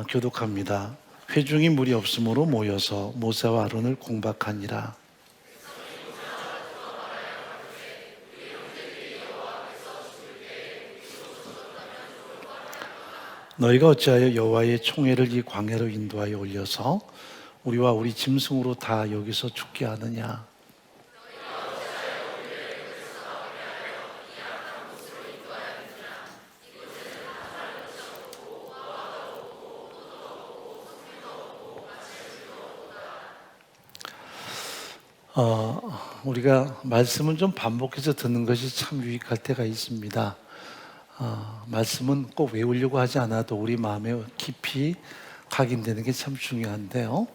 교독합니다. 회중이 무리 없으므로 모여서 모세와 아론을 공박하니라. 너희가 어찌하여 여호와의 총회를 이 광야로 인도하여 올려서 우리와 우리 짐승으로 다 여기서 죽게 하느냐? 우리가 말씀을 좀 반복해서 듣는 것이 참 유익할 때가 있습니다. 말씀은 꼭 외우려고 하지 않아도 우리 마음에 깊이 각인되는 게 참 중요한데요.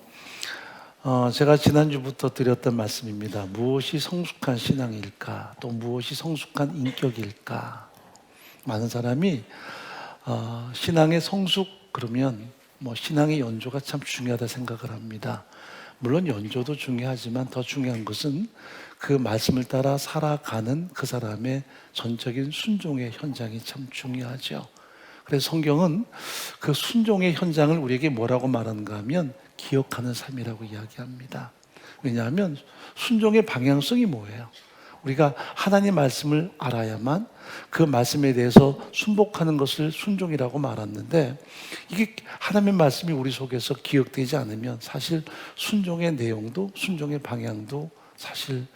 제가 지난주부터 드렸던 말씀입니다. 무엇이 성숙한 신앙일까? 또 무엇이 성숙한 인격일까? 많은 사람이 신앙의 성숙 그러면 신앙의 연조가 참 중요하다 생각을 합니다. 물론 연조도 중요하지만 더 중요한 것은 그 말씀을 따라 살아가는 그 사람의 전적인 순종의 현장이 참 중요하죠. 그래서 성경은 그 순종의 현장을 우리에게 뭐라고 말하는가 하면 기억하는 삶이라고 이야기합니다. 왜냐하면 순종의 방향성이 뭐예요? 우리가 하나님 말씀을 알아야만 그 말씀에 대해서 순복하는 것을 순종이라고 말하는데, 이게 하나님의 말씀이 우리 속에서 기억되지 않으면 사실 순종의 내용도 순종의 방향도 사실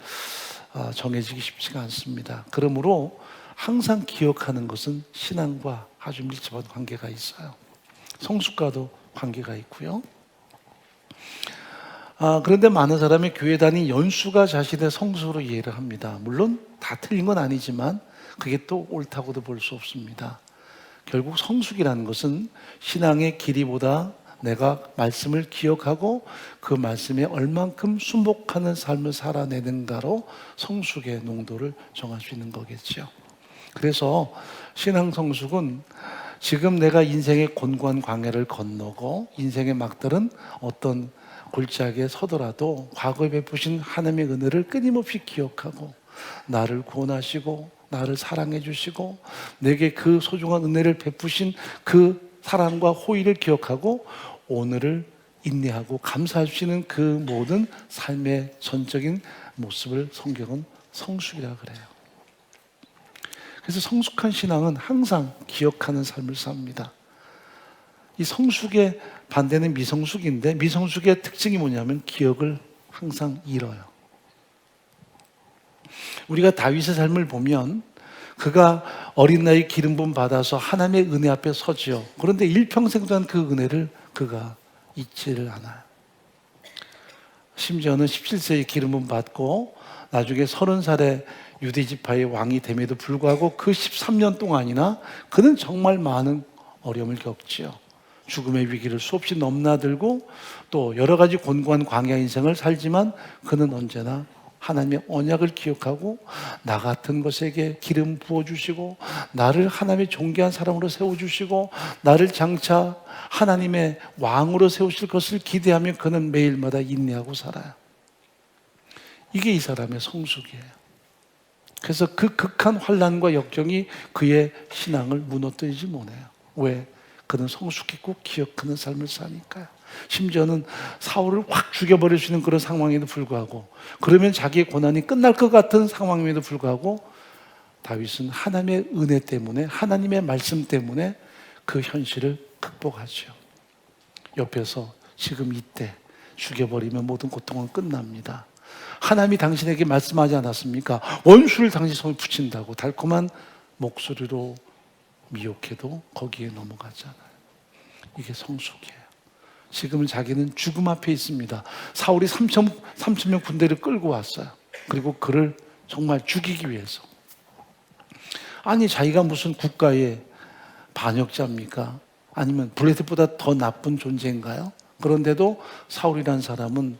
정해지기 쉽지가 않습니다. 그러므로 항상 기억하는 것은 신앙과 아주 밀접한 관계가 있어요. 성숙과도 관계가 있고요. 그런데 많은 사람이 교회 다닌 연수가 자신의 성수로 이해를 합니다. 물론 다 틀린 건 아니지만 그게 또 옳다고도 볼 수 없습니다. 결국 성숙이라는 것은 신앙의 길이보다 내가 말씀을 기억하고 그 말씀에 얼만큼 순복하는 삶을 살아내는가로 성숙의 농도를 정할 수 있는 거겠죠. 그래서 신앙 성숙은 지금 내가 인생의 곤고한 광야를 건너고 인생의 막다른 어떤 골짜기에 서더라도 과거에 베푸신 하나님의 은혜를 끊임없이 기억하고 나를 구원하시고 나를 사랑해 주시고 내게 그 소중한 은혜를 베푸신 그 사랑과 호의를 기억하고 오늘을 인내하고 감사할 수 있는 그 모든 삶의 전적인 모습을 성경은 성숙이라고 그래요. 그래서 성숙한 신앙은 항상 기억하는 삶을 삽니다. 이 성숙의 반대는 미성숙인데, 미성숙의 특징이 뭐냐면 기억을 항상 잃어요. 우리가 다윗의 삶을 보면 그가 어린 나이 기름 부음 받아서 하나님의 은혜 앞에 서지요. 그런데 일평생 동안 그 은혜를 그가 잊지를 않아요. 심지어는 17세에 기름 부음 받고 나중에 30살에 유대 지파의 왕이 됨에도 불구하고 그 13년 동안이나 그는 정말 많은 어려움을 겪지요. 죽음의 위기를 수없이 넘나들고 또 여러 가지 곤고한 광야 인생을 살지만 그는 언제나 하나님의 언약을 기억하고 나 같은 것에게 기름 부어주시고 나를 하나님의 존귀한 사람으로 세워주시고 나를 장차 하나님의 왕으로 세우실 것을 기대하며 그는 매일마다 인내하고 살아요. 이게 이 사람의 성숙이에요. 그래서 그 극한 환난과 역경이 그의 신앙을 무너뜨리지 못해요. 왜? 그는 성숙했고 기억하는 삶을 사니까요. 심지어는 사울을 확 죽여버릴 수 있는 그런 상황에도 불구하고, 그러면 자기의 고난이 끝날 것 같은 상황임에도 불구하고 다윗은 하나님의 은혜 때문에, 하나님의 말씀 때문에 그 현실을 극복하죠. 옆에서 지금 이때 죽여버리면 모든 고통은 끝납니다. 하나님이 당신에게 말씀하지 않았습니까? 원수를 당신 손에 붙인다고. 달콤한 목소리로 미혹해도 거기에 넘어가지 않아요. 이게 성숙이에요. 지금은 자기는 죽음 앞에 있습니다. 사울이 3,000명 군대를 끌고 왔어요. 그리고 그를 정말 죽이기 위해서. 아니, 자기가 무슨 국가의 반역자입니까? 아니면 블레셋보다 더 나쁜 존재인가요? 그런데도 사울이라는 사람은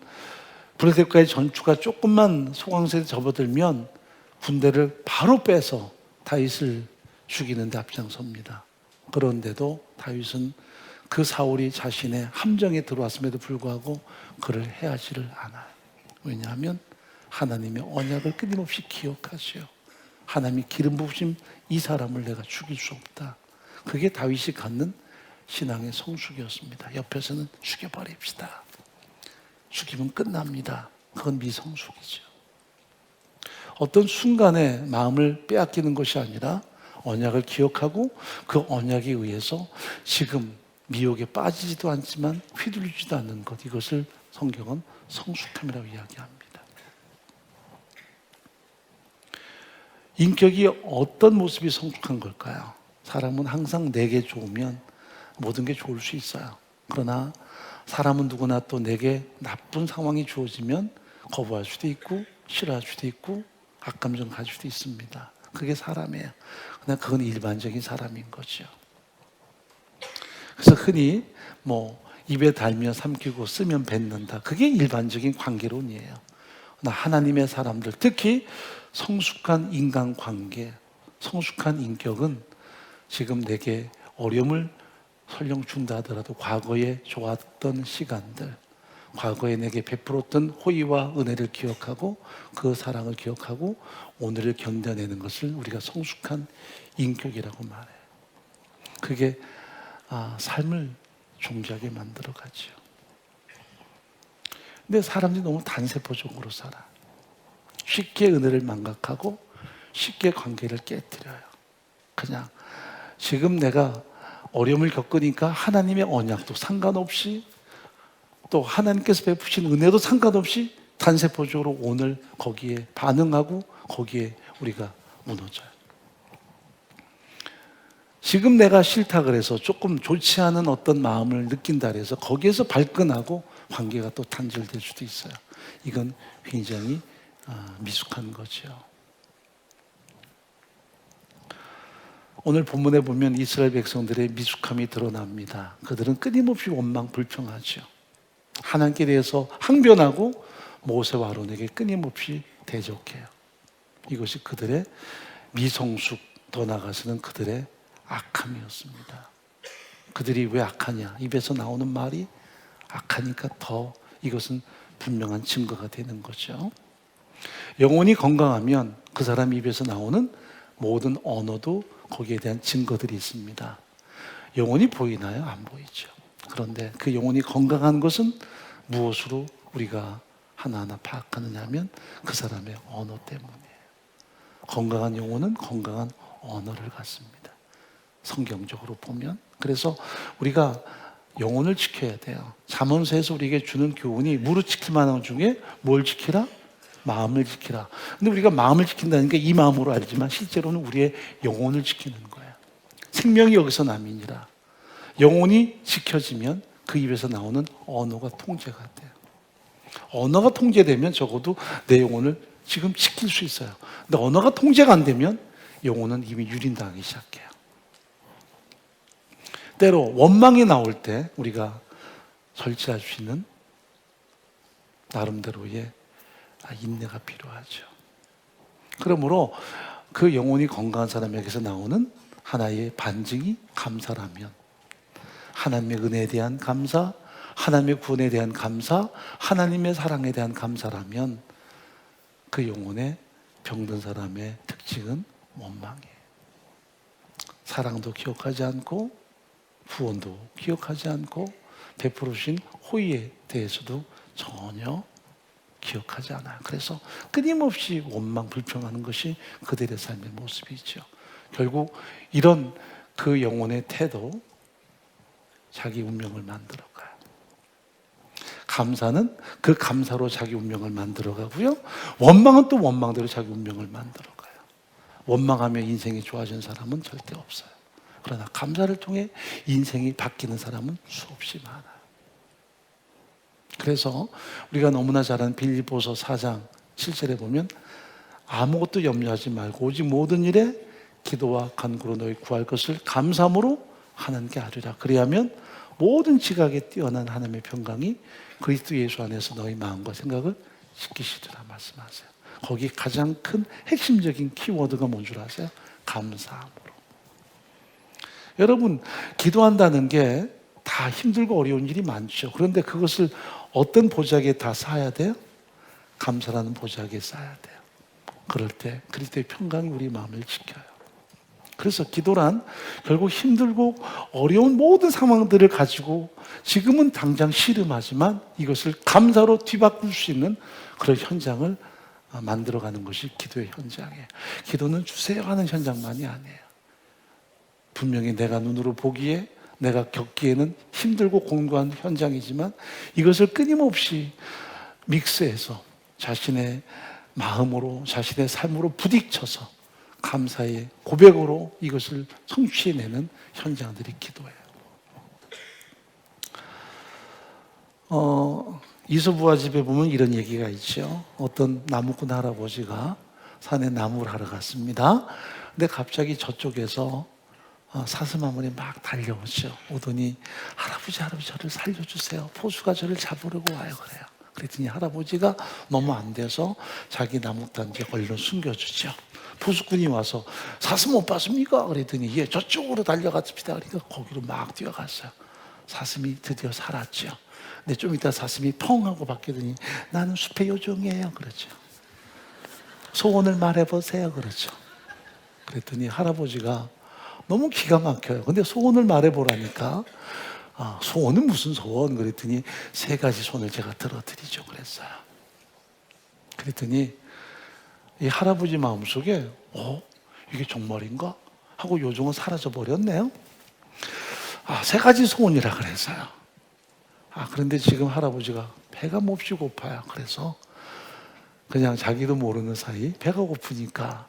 블레셋과의 전투가 조금만 소강세에 접어들면 군대를 바로 빼서 다윗을 죽이는 데 앞장섭니다. 그런데도 다윗은 그 사울이 자신의 함정에 들어왔음에도 불구하고 그를 해하지를 않아요. 왜냐하면 하나님의 언약을 끊임없이 기억하시오. 하나님이 기름 부으신 이 사람을 내가 죽일 수 없다. 그게 다윗이 갖는 신앙의 성숙이었습니다. 옆에서는 죽여버립시다. 죽이면 끝납니다. 그건 미성숙이죠. 어떤 순간에 마음을 빼앗기는 것이 아니라 언약을 기억하고 그 언약에 의해서 지금 미혹에 빠지지도 않지만 휘둘리지도 않는 것, 이것을 성경은 성숙함이라고 이야기합니다. 인격이 어떤 모습이 성숙한 걸까요? 사람은 항상 내게 좋으면 모든 게 좋을 수 있어요. 그러나 사람은 누구나 또 내게 나쁜 상황이 주어지면 거부할 수도 있고 싫어할 수도 있고 악감정 가질 수도 있습니다. 그게 사람이에요. 그러나 그건 일반적인 사람인 거죠. 그래서 흔히 입에 달며 삼키고 쓰면 뱉는다. 그게 일반적인 관계론이에요. 그러나 하나님의 사람들, 특히 성숙한 인간관계, 성숙한 인격은 지금 내게 어려움을 설령 준다 하더라도 과거에 좋았던 시간들, 과거에 내게 베풀었던 호의와 은혜를 기억하고 그 사랑을 기억하고 오늘을 견뎌내는 것을 우리가 성숙한 인격이라고 말해요. 그게 삶을 존귀하게 만들어가죠. 근데 사람들이 너무 단세포적으로 살아. 쉽게 은혜를 망각하고 쉽게 관계를 깨뜨려요. 그냥 지금 내가 어려움을 겪으니까 하나님의 언약도 상관없이 또 하나님께서 베푸신 은혜도 상관없이 단세포적으로 오늘 거기에 반응하고 거기에 우리가 무너져요. 지금 내가 싫다 그래서 조금 좋지 않은 어떤 마음을 느낀다 그래서 거기에서 발끈하고 관계가 또 단절될 수도 있어요. 이건 굉장히 미숙한 거죠. 오늘 본문에 보면 이스라엘 백성들의 미숙함이 드러납니다. 그들은 끊임없이 원망 불평하죠. 하나님께 대해서 항변하고 모세와 아론에게 끊임없이 대적해요. 이것이 그들의 미성숙, 더 나아가서는 그들의 악함이었습니다. 그들이 왜 악하냐? 입에서 나오는 말이 악하니까 더 이것은 분명한 증거가 되는 거죠. 영혼이 건강하면 그 사람 입에서 나오는 모든 언어도 거기에 대한 증거들이 있습니다. 영혼이 보이나요? 안 보이죠. 그런데 그 영혼이 건강한 것은 무엇으로 우리가 하나하나 파악하느냐 하면 그 사람의 언어 때문이에요. 건강한 영혼은 건강한 언어를 갖습니다. 성경적으로 보면. 그래서 우리가 영혼을 지켜야 돼요. 잠언서에서 우리에게 주는 교훈이 무릇 지킬 만한 것 중에 뭘 지키라? 마음을 지키라. 근데 우리가 마음을 지킨다는 게 이 마음으로 알지만 실제로는 우리의 영혼을 지키는 거예요. 생명이 여기서 남이니라. 영혼이 지켜지면 그 입에서 나오는 언어가 통제가 돼요. 언어가 통제되면 적어도 내 영혼을 지금 지킬 수 있어요. 근데 언어가 통제가 안 되면 영혼은 이미 유린당하기 시작해요. 때로 원망이 나올 때 우리가 절제할 수 있는 나름대로의 인내가 필요하죠. 그러므로 그 영혼이 건강한 사람에게서 나오는 하나의 반증이 감사라면, 하나님의 은혜에 대한 감사, 하나님의 구원에 대한 감사, 하나님의 사랑에 대한 감사라면 그 영혼의 병든 사람의 특징은 원망이에요. 사랑도 기억하지 않고 구원도 기억하지 않고 베풀으신 호의에 대해서도 전혀 기억하지 않아요. 그래서 끊임없이 원망 불평하는 것이 그들의 삶의 모습이죠. 결국 이런 그 영혼의 태도, 자기 운명을 만들어가요. 감사는 그 감사로 자기 운명을 만들어가고요. 원망은 또 원망대로 자기 운명을 만들어가요. 원망하며 인생이 좋아진 사람은 절대 없어요. 그러나 감사를 통해 인생이 바뀌는 사람은 수없이 많아요. 그래서 우리가 너무나 잘 아는 빌립보서 4장 7절에 보면 아무것도 염려하지 말고 오직 모든 일에 기도와 간구로 너희 구할 것을 감사함으로 하나님께 아뢰라. 그리하면 모든 지각에 뛰어난 하나님의 평강이 그리스도 예수 안에서 너희 마음과 생각을 지키시리라 말씀하세요. 거기 가장 큰 핵심적인 키워드가 뭔 줄 아세요? 감사함으로. 여러분, 기도한다는 게 다 힘들고 어려운 일이 많죠. 그런데 그것을 어떤 보자기에 다 쌓아야 돼요? 감사라는 보자기에 쌓아야 돼요. 그럴 때 그리스도의 평강이 우리 마음을 지켜요. 그래서 기도란 결국 힘들고 어려운 모든 상황들을 가지고 지금은 당장 씨름하지만 이것을 감사로 뒤바꿀 수 있는 그런 현장을 만들어가는 것이 기도의 현장이에요. 기도는 주세요 하는 현장만이 아니에요. 분명히 내가 눈으로 보기에 내가 겪기에는 힘들고 공고한 현장이지만 이것을 끊임없이 믹스해서 자신의 마음으로 자신의 삶으로 부딪혀서 감사의 고백으로 이것을 성취해내는 현장들이 기도예요. 이소부화 집에 보면 이런 얘기가 있죠. 어떤 나무꾼 할아버지가 산에 나무를 하러 갔습니다. 근데 갑자기 저쪽에서 사슴아물이 막 달려오죠. 오더니 할아버지 저를 살려주세요. 포수가 저를 잡으려고 와요. 그래요. 그랬더니 할아버지가 너무 안 돼서 자기 나뭇단지에 얼른 숨겨주죠. 포수꾼이 와서 사슴 못 봤습니까? 그랬더니 예, 저쪽으로 달려갔습니다. 그러니까 거기로 막 뛰어갔어요. 사슴이 드디어 살았죠. 근데 좀 이따 사슴이 펑 하고 바뀌더니 나는 숲의 요정이에요. 그렇죠. 소원을 말해보세요. 그렇죠. 그랬더니 할아버지가 너무 기가 막혀요. 근데 소원을 말해보라니까 소원은 무슨 소원? 그랬더니 3가지 손을 제가 들어드리죠. 그랬어요. 그랬더니 이 할아버지 마음속에 이게 정말인가? 하고 요정은 사라져 버렸네요. 3가지 소원이라 그랬어요. 그런데 지금 할아버지가 배가 몹시 고파요. 그래서 그냥 자기도 모르는 사이 배가 고프니까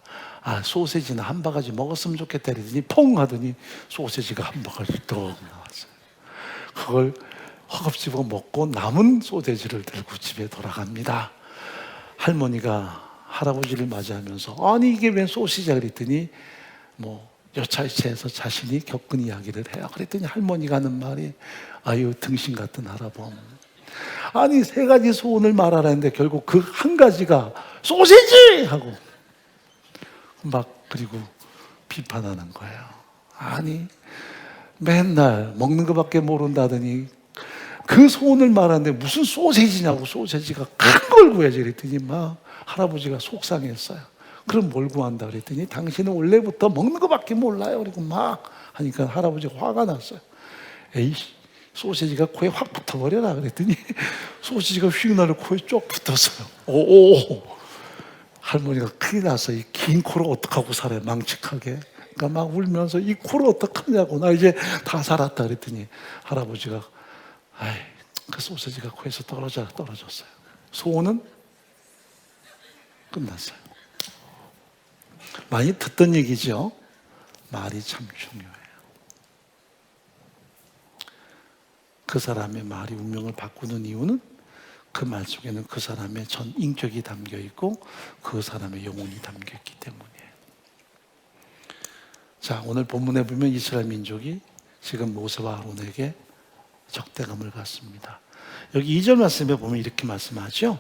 소세지나 한 바가지 먹었으면 좋겠다 그러더니 퐁 하더니 소세지가 한 바가지 더 나왔어요. 그걸 허겁지겁 먹고 남은 소세지를 들고 집에 돌아갑니다. 할머니가 할아버지를 맞이하면서 아니 이게 웬 소시지야 그랬더니 여차여차해서 자신이 겪은 이야기를 해요. 그랬더니 할머니가 하는 말이 아유 등신 같은 할아범. 아니 3가지 소원을 말하라는데 결국 그 한 가지가 소시지! 하고 그리고 비판하는 거예요. 아니 맨날 먹는 것밖에 모른다더니 그 소원을 말하는데 무슨 소세지냐고 소세지가 큰 걸 구해야지 그랬더니 할아버지가 속상했어요. 그럼 뭘 구한다 그랬더니 당신은 원래부터 먹는 것밖에 몰라요. 그리고 하니까 할아버지가 화가 났어요. 에이 소세지가 코에 확 붙어버려라 그랬더니 소세지가 휙 나를 코에 쭉 붙었어요. 할머니가 큰일 났어. 이 긴 코를 어떡하고 살아요 망측하게. 그러니까 막 울면서 이 코를 어떡하냐고 나 이제 다 살았다 그랬더니 할아버지가 그 소세지가 코에서 떨어졌어요. 소원은 끝났어요. 많이 듣던 얘기죠. 말이 참 중요해요. 그 사람의 말이 운명을 바꾸는 이유는 그 말 속에는 그 사람의 전 인격이 담겨 있고 그 사람의 영혼이 담겨 있기 때문이에요. 자, 오늘 본문에 보면 이스라엘 민족이 지금 모세와 아론에게 적대감을 갖습니다. 여기 2절 말씀에 보면 이렇게 말씀하죠.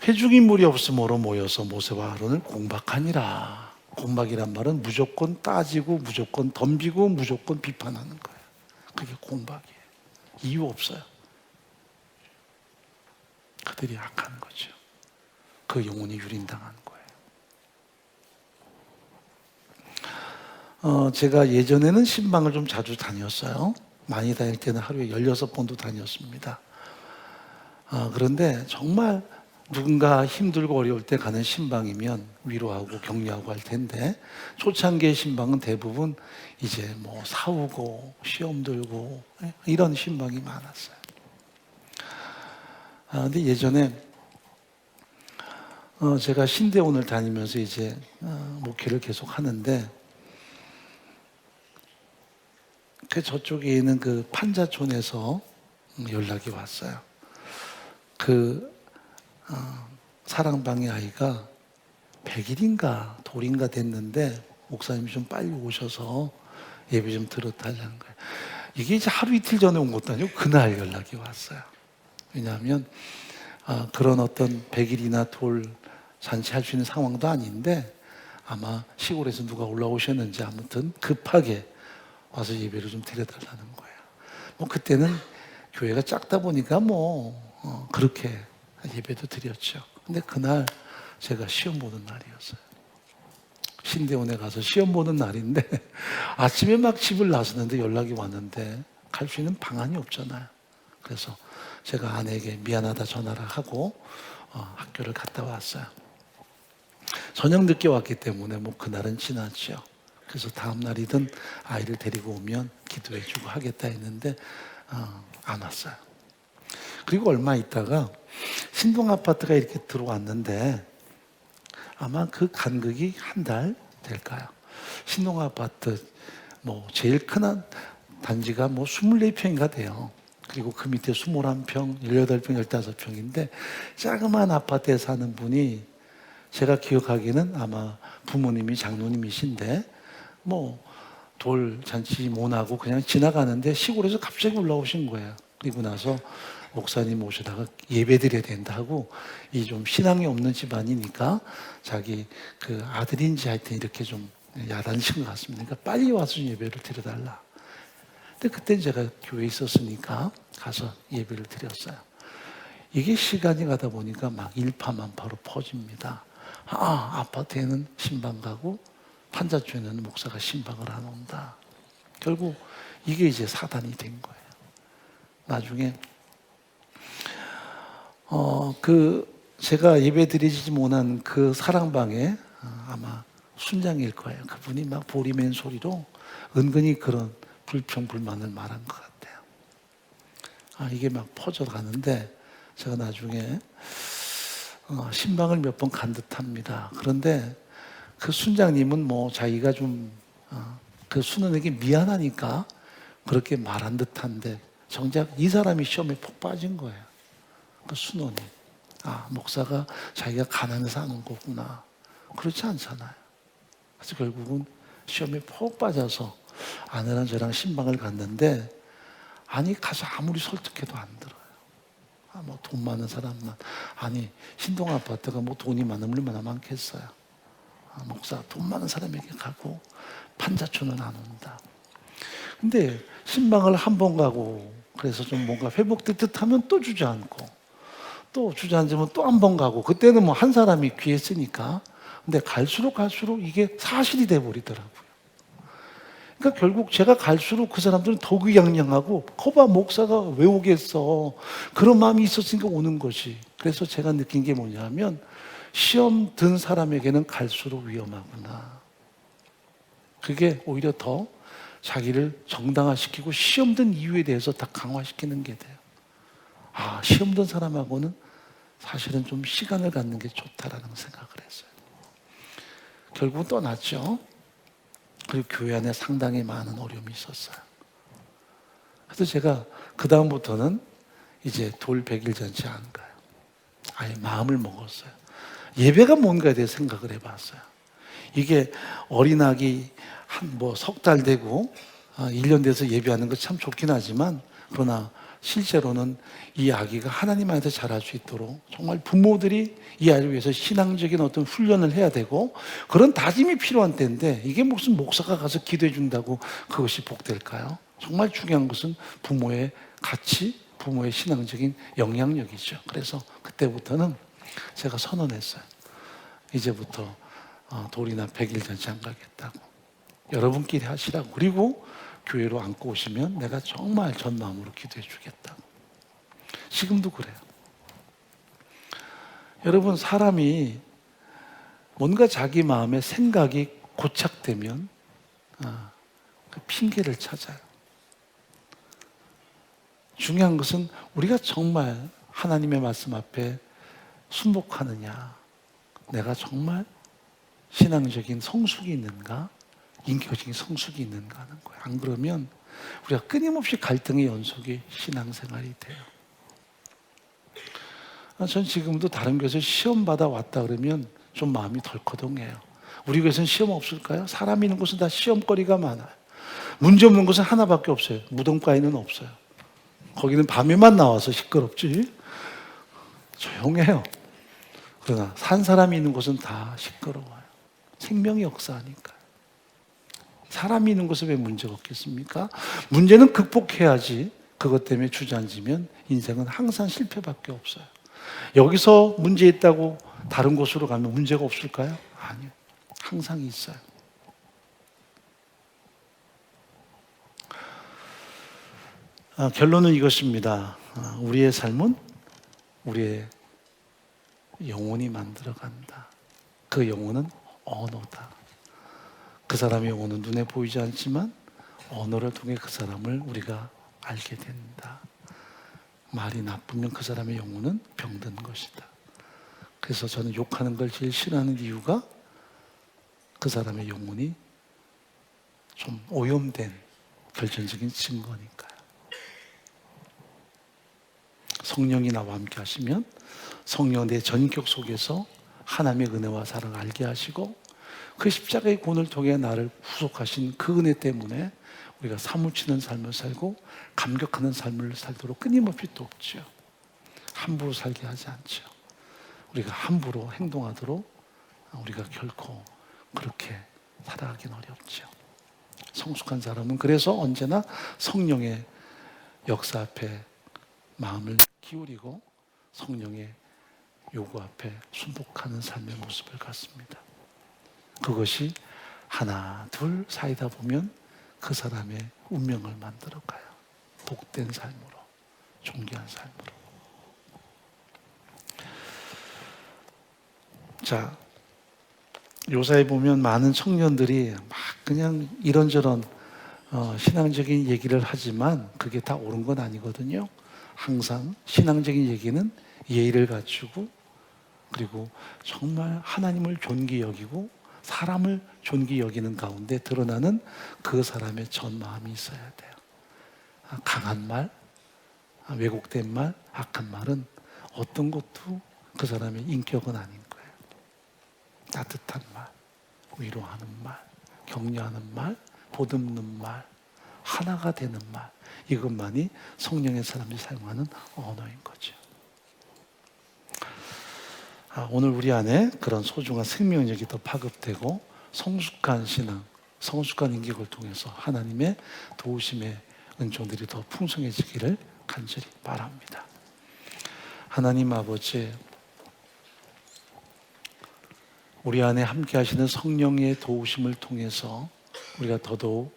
회중인물이 없으므로 모여서 모세와 아론을 공박하니라. 공박이란 말은 무조건 따지고 무조건 덤비고 무조건 비판하는 거예요. 그게 공박이에요. 이유 없어요. 그들이 악한 거죠. 그 영혼이 유린당하는 거예요. 제가 예전에는 신방을 좀 자주 다녔어요. 많이 다닐 때는 하루에 16번도 다녔습니다. 그런데 정말 누군가 힘들고 어려울 때 가는 신방이면 위로하고 격려하고 할 텐데 초창기의 신방은 대부분 이제 사우고 시험 들고 이런 신방이 많았어요. 근데 예전에 제가 신대원을 다니면서 이제 목회를 계속 하는데 그 저쪽에 있는 그 판자촌에서 연락이 왔어요. 사랑방의 아이가 100일인가 돌인가 됐는데 목사님이 좀 빨리 오셔서 예배 좀 들어달라는 거예요. 이게 이제 하루 이틀 전에 온 것도 아니고 그날 연락이 왔어요. 왜냐하면 그런 어떤 100일이나 돌 잔치할 수 있는 상황도 아닌데 아마 시골에서 누가 올라오셨는지 아무튼 급하게 와서 예배를 좀 드려달라는 거예요. 그때는 교회가 작다 보니까 그렇게 예배도 드렸죠. 근데 그날 제가 시험 보는 날이었어요. 신대원에 가서 시험 보는 날인데 아침에 막 집을 나섰는데 연락이 왔는데 갈 수 있는 방안이 없잖아요. 그래서 제가 아내에게 미안하다 전화를 하고 학교를 갔다 왔어요. 저녁 늦게 왔기 때문에 뭐 그날은 지났죠. 그래서 다음 날이든 아이를 데리고 오면 기도해주고 하겠다 했는데 안 왔어요. 그리고 얼마 있다가 신동 아파트가 이렇게 들어왔는데 아마 그 간극이 한 달 될까요? 신동 아파트 뭐 제일 큰 단지가 뭐 24평인가 돼요. 그리고 그 밑에 21평, 18평, 15평인데 자그마한 아파트에 사는 분이 제가 기억하기에는 아마 부모님이 장로님이신데 뭐 돌잔치 못하고 그냥 지나가는데 시골에서 갑자기 올라오신 거예요. 그리고 나서 목사님 모시다가 예배 드려야 된다 하고 이 좀 신앙이 없는 집안이니까 자기 그 아들인지 하여튼 이렇게 좀 야단친 것 같습니다. 그러니까 빨리 와서 좀 예배를 드려달라. 근데 그때 제가 교회에 있었으니까 가서 예배를 드렸어요. 이게 시간이 가다 보니까 막 일파만파로 퍼집니다. 아파트에는 신방 가고 판자촌에는 목사가 신방을 안 온다. 결국 이게 이제 사단이 된 거예요. 나중에 제가 예배드리지 못한 그 사랑방에 아마 순장일 거예요. 그분이 막 보리맨 소리로 은근히 그런 불평불만을 말한 것 같아요. 이게 막 퍼져가는데 제가 나중에 신방을 몇 번 간 듯합니다. 그런데 그 순장님은 뭐 자기가 좀 그 순원에게 미안하니까 그렇게 말한 듯한데 정작 이 사람이 시험에 폭 빠진 거예요. 그 순원이. 목사가 자기가 가난해서 하는 거구나. 그렇지 않잖아요. 그래서 결국은 시험에 폭 빠져서 아내랑 저랑 신방을 갔는데 가서 아무리 설득해도 안 들어요. 뭐 돈 많은 사람만. 신동 아파트가 뭐 돈이 많으면 얼마나 많겠어요. 목사 돈 많은 사람에게 가고 판자촌은 안 온다. 근데 신방을 한 번 가고 그래서 좀 뭔가 회복될 듯 하면 또 주저앉고 또 주저앉으면 또 한 번 가고 그때는 뭐 한 사람이 귀했으니까 근데 갈수록 이게 사실이 돼버리더라고요. 그러니까 결국 제가 갈수록 그 사람들은 더귀양양하고 거봐 목사가 왜 오겠어. 그런 마음이 있었으니까 오는 것이. 그래서 제가 느낀 게 뭐냐면 시험 든 사람에게는 갈수록 위험하구나. 그게 오히려 더 자기를 정당화시키고 시험 든 이유에 대해서 다 강화시키는 게 돼요. 시험 든 사람하고는 사실은 좀 시간을 갖는 게 좋다라는 생각을 했어요. 결국은 떠났죠. 그리고 교회 안에 상당히 많은 어려움이 있었어요. 그래서 제가 그 다음부터는 이제 돌 100일 잔치 안 가요. 아예 마음을 먹었어요. 예배가 뭔가에 대해 생각을 해봤어요. 이게 어린아기 석 달 되고 1년 돼서 예배하는 거 참 좋긴 하지만 그러나 실제로는 이 아기가 하나님 안에서 자랄 수 있도록 정말 부모들이 이 아이를 위해서 신앙적인 어떤 훈련을 해야 되고 그런 다짐이 필요한 때인데 이게 무슨 목사가 가서 기도해 준다고 그것이 복될까요? 정말 중요한 것은 부모의 가치, 부모의 신앙적인 영향력이죠. 그래서 그때부터는 제가 선언했어요. 이제부터 돌이나 100일 잔치 안 가겠다고. 여러분끼리 하시라고. 그리고 교회로 안고 오시면 내가 정말 전 마음으로 기도해 주겠다고. 지금도 그래요. 여러분 사람이 뭔가 자기 마음에 생각이 고착되면 그 핑계를 찾아요. 중요한 것은 우리가 정말 하나님의 말씀 앞에 순복하느냐, 내가 정말 신앙적인 성숙이 있는가, 인격적인 성숙이 있는가 하는 거예요. 안 그러면 우리가 끊임없이 갈등의 연속이 신앙생활이 돼요. 전 지금도 다른 교회에서 시험 받아 왔다 그러면 좀 마음이 덜커덩해요. 우리 교회에서는 시험 없을까요? 사람 있는 곳은 다 시험거리가 많아요. 문제 없는 곳은 하나밖에 없어요. 무덤가에는 없어요. 거기는 밤에만 나와서 시끄럽지. 조용해요. 그러나 산 사람이 있는 곳은 다 시끄러워요. 생명이 역사하니까. 사람이 있는 곳에 왜 문제가 없겠습니까? 문제는 극복해야지. 그것 때문에 주저앉으면 인생은 항상 실패밖에 없어요. 여기서 문제 있다고 다른 곳으로 가면 문제가 없을까요? 아니요. 항상 있어요. 결론은 이것입니다. 우리의 삶은 우리의 영혼이 만들어간다. 그 영혼은 언어다. 그 사람의 영혼은 눈에 보이지 않지만 언어를 통해 그 사람을 우리가 알게 된다. 말이 나쁘면 그 사람의 영혼은 병든 것이다. 그래서 저는 욕하는 걸 제일 싫어하는 이유가 그 사람의 영혼이 좀 오염된 결정적인 증거니까요. 성령이 나와 함께 하시면 성령 내 전격 속에서 하나님의 은혜와 사랑을 알게 하시고 그 십자가의 고난을 통해 나를 구속하신 그 은혜 때문에 우리가 사무치는 삶을 살고 감격하는 삶을 살도록 끊임없이 돕죠. 함부로 살게 하지 않죠. 우리가 함부로 행동하도록 우리가 결코 그렇게 살아가긴 어렵죠. 성숙한 사람은 그래서 언제나 성령의 역사 앞에 마음을 기울이고 성령의 요구 앞에 순복하는 삶의 모습을 갖습니다. 그것이 하나, 둘 사이다 보면 그 사람의 운명을 만들어가요. 복된 삶으로, 존귀한 삶으로. 자, 요사에 보면 많은 청년들이 막 그냥 이런저런 신앙적인 얘기를 하지만 그게 다 옳은 건 아니거든요. 항상 신앙적인 얘기는 예의를 갖추고 그리고 정말 하나님을 존귀 여기고 사람을 존귀 여기는 가운데 드러나는 그 사람의 전 마음이 있어야 돼요. 강한 말, 왜곡된 말, 악한 말은 어떤 것도 그 사람의 인격은 아닌 거예요. 따뜻한 말, 위로하는 말, 격려하는 말, 보듬는 말, 하나가 되는 말, 이것만이 성령의 사람이 사용하는 언어인 거죠. 오늘 우리 안에 그런 소중한 생명력이 더 파급되고 성숙한 신앙, 성숙한 인격을 통해서 하나님의 도우심의 은총들이 더 풍성해지기를 간절히 바랍니다. 하나님 아버지, 우리 안에 함께 하시는 성령의 도우심을 통해서 우리가 더더욱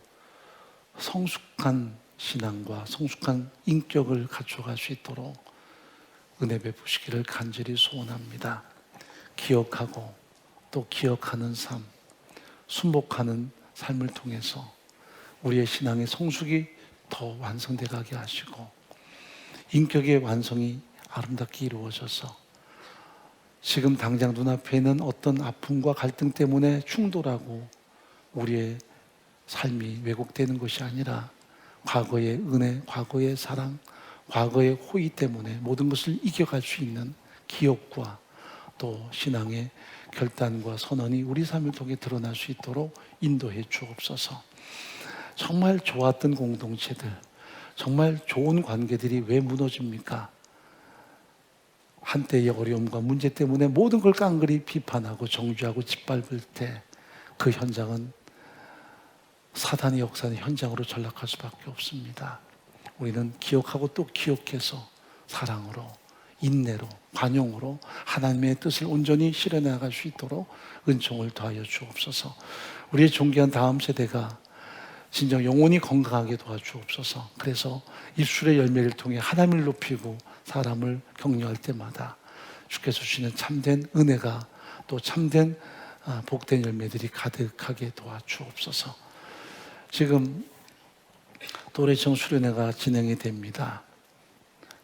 성숙한 신앙과 성숙한 인격을 갖춰갈 수 있도록 은혜 베푸시기를 간절히 소원합니다. 기억하고 또 기억하는 삶, 순복하는 삶을 통해서 우리의 신앙의 성숙이 더 완성돼 가게 하시고 인격의 완성이 아름답게 이루어져서 지금 당장 눈앞에 있는 어떤 아픔과 갈등 때문에 충돌하고 우리의 삶이 왜곡되는 것이 아니라 과거의 은혜, 과거의 사랑, 과거의 호의 때문에 모든 것을 이겨갈 수 있는 기억과 또 신앙의 결단과 선언이 우리 삶을 통해 드러날 수 있도록 인도해 주옵소서. 정말 좋았던 공동체들, 정말 좋은 관계들이 왜 무너집니까? 한때의 어려움과 문제 때문에 모든 걸 깡그리 비판하고 정죄하고 짓밟을 때 그 현장은 사단의 역사의 현장으로 전락할 수밖에 없습니다. 우리는 기억하고 또 기억해서 사랑으로, 인내로, 관용으로 하나님의 뜻을 온전히 실현해 나갈 수 있도록 은총을 더하여 주옵소서. 우리의 존귀한 다음 세대가 진정 영혼이 건강하게 도와주옵소서. 그래서 입술의 열매를 통해 하나님을 높이고 사람을 격려할 때마다 주께서 주시는 참된 은혜가 또 참된 복된 열매들이 가득하게 도와주옵소서. 지금 도래청 수련회가 진행이 됩니다.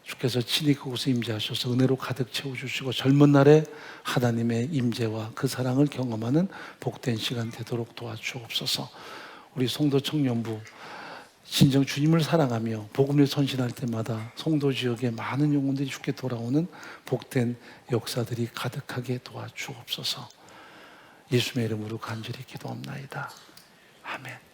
주께서 친히 그곳에 임재하셔서 은혜로 가득 채워주시고 젊은 날에 하나님의 임재와 그 사랑을 경험하는 복된 시간 되도록 도와주옵소서. 우리 송도 청년부 진정 주님을 사랑하며 복음을 선신할 때마다 송도 지역에 많은 영혼들이 주께 돌아오는 복된 역사들이 가득하게 도와주옵소서. 예수의 이름으로 간절히 기도합나이다. 아멘.